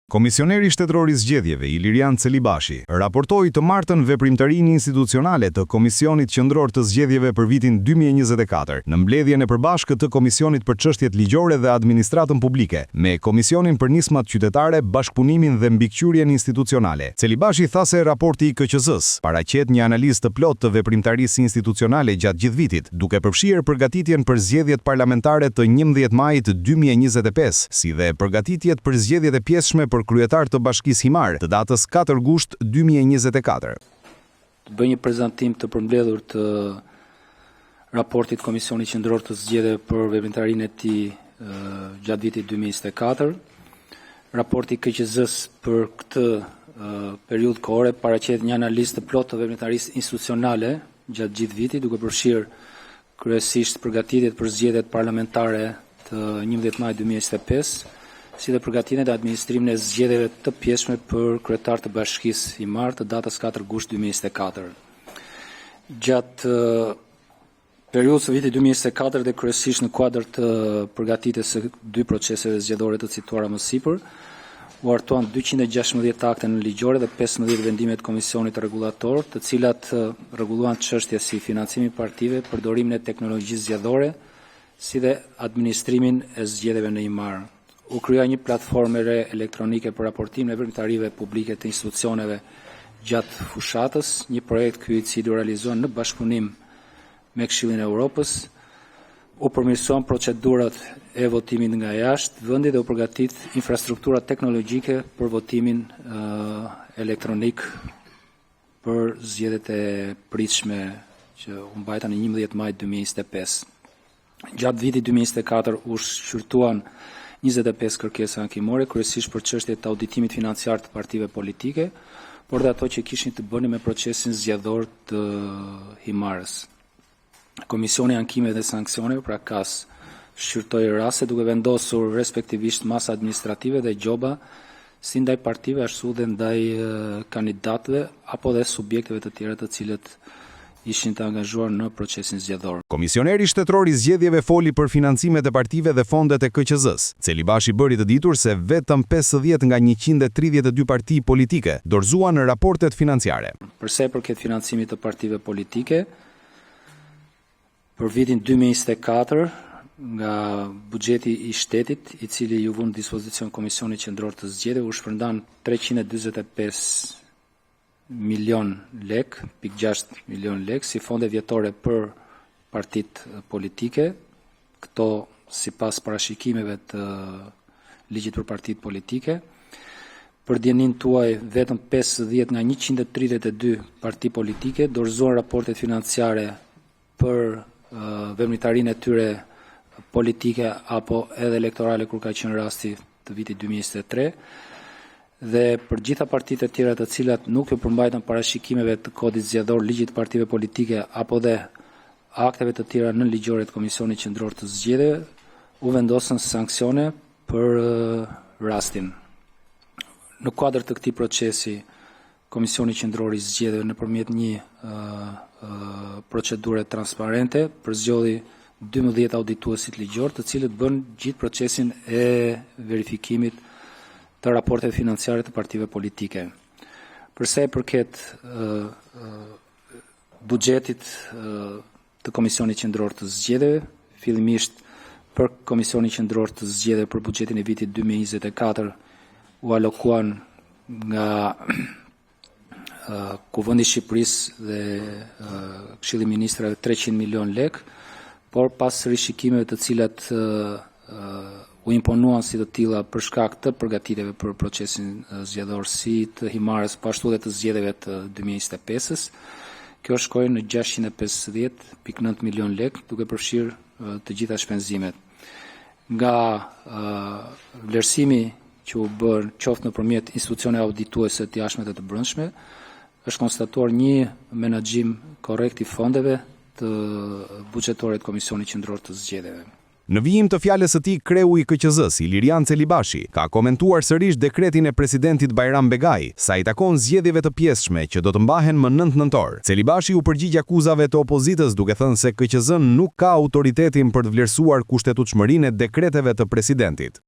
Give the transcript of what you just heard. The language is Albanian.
Komisioneri shtetëror i zgjedhjeve Ilirian Celibashi raportoi të martën veprimtarinë institucionale të Komisionit Qendror të Zgjedhjeve për vitin 2024 në mbledhjen e përbashkët të Komisionit për Çështjet Ligjore dhe Administratën Publike me Komisionin për Nismat Qytetare, Bashkëpunimin dhe Mbikëqyrjen Institucionale. Celibashi tha se raporti i KQZ-s paraqet një analizë të plotë të veprimtarisë institucionale gjatë gjithë vitit, duke përfshirë përgatitjen për zgjedhjet parlamentare të 11 majit 2025, si dhe përgatitjet për zgjedhjet e pjesshme për kryetar të Bashkisë Himar të datës 4 gusht 2024. Të bëj një prezantim të përmbledhur të raportit Komisionit Qendror të Zgjedhjeve për veprimtarinë e tij gjatë vitit 2024. Raporti i KQZ-s për këtë periudhë kohore paraqet një analizë të plotë të veprimtarisë institucionale gjatë gjithë vitit, duke përfshirë kryesisht përgatitjet për zgjedhjet parlamentare të 11 maj 2025, si dhe përgatitjen e administrimit e zgjedhjeve të pjesshme për kryetar të Bashkisë Himar të datës 4 gusht 2024. Gjatë periudhës së vitit 2024 dhe kryesisht në kuadër të përgatitjes së dy proceseve zgjedhore të cituara më sipër, u hartuan 216 akte nënligjore dhe 15 vendime të Komisionit Rregullator, të cilat rregulluan çështje si financimin e partive, përdorimin e teknologjisë zgjedhore, si dhe administrimin e zgjedhjeve në Himar. U krija një platformë re elektronike për raportimin e veprimtarive publike të institucioneve gjatë fushatës, një projekt ky i cili u realizohen në bashkëpunim me Këshillin e Evropës. U përmirësuan procedurat e votimit nga jashtë vendi dhe u përgatit infrastruktura teknologjike për votimin elektronik për zgjedhjet e pritshme që u mbajtën në 11 maj 2025. Gjatë vitit 2024 u shqyrtuan 25 kërkesa ankimore, kryesisht për çështjet të auditimit financiar të partive politike, por dhe ato që kishin të bënin me procesin zgjedhor të Himarës. Komisioni Ankime dhe Sanksioneve, pra KAS, shqyrtoi raste duke vendosur respektivisht masa administrative dhe gjoba si ndaj partive ashtu dhe ndaj kandidatëve apo dhe subjekteve të tjera të cilët ishin të angazhuar në procesin zgjedhor. Komisioneri shtetëror i zgjedhjeve foli për financimet e partive dhe fondet e KQZ-s. Celibashi bëri të ditur se vetëm 50 nga 132 parti politike dorëzuan në raportet financiare. Për sa i përket financimit të partive politike, për vitin 2024, nga buxheti i shtetit, i cili ju vënë në dispozicion Komisionit Qendror të Zgjedhjeve, u shpërndan 345 milion lek, 6 milion lek, si fonde vjetore për partit politike, këto si pas parashikimeve të ligjit për partit politike. Për dijenin tuaj, vetëm 50 nga 132 parti politike dorëzuan raportet financiare për veprimtarinë e tyre politike apo edhe elektorale kur ka qenë rasti të vitit 2023. Dhe për gjitha partitë e tjera të cilat nuk u përmbajtën parashikimeve të kodit zgjedhor, ligjit të partive politike apo dhe akteve të tjera nënligjore të Komisionit Qendror të Zgjedhjeve, u vendosën sanksione për rastin. Në kuadër të këtij procesi, Komisioni Qendror i Zgjedhjeve nëpërmjet një procedure transparente përzgjodhi 12 audituesit ligjor, të cilët bën gjithë procesin e verifikimit të raporteve financiare të partive politike. Për sa i përket buxhetit të Komisionit Qendror të Zgjedhjeve, fillimisht për Komisionin Qendror të Zgjedhjeve për buxhetin e vitit 2024 u alokuan nga Kuvendi i Shqipërisë dhe Këshilli i Ministrave 300 milion lek, por pas rishikimeve të cilat u imponuan si të tilla për shkak të përgatitjeve për procesin zgjedhor si të Himarës, po ashtu dhe të zgjedhjeve të 2025-s. Kjo shkoi në 650.9 milion lek, duke përfshirë të gjitha shpenzimet. Nga vlerësimi që u bën qoftë nëpërmjet institucione audituese të jashtme dhe të brendshme, është konstatuar një menaxhim korrekt i fondeve të buxhetore të Komisionit Qendror të Zgjedhjeve. Në vijim të fjalës së tij, kreu i KQZ-s, Ilirian Celibashi, ka komentuar sërish dekretin e presidentit Bajram Begaj, sa i takon zgjedhjeve të pjesshme që do të mbahen më 9 nëntor. Celibashi u përgjigj akuzave të opozitës duke thënë se KQZ nuk ka autoritetin për të vlerësuar kushtetutshmërinë e dekreteve të presidentit.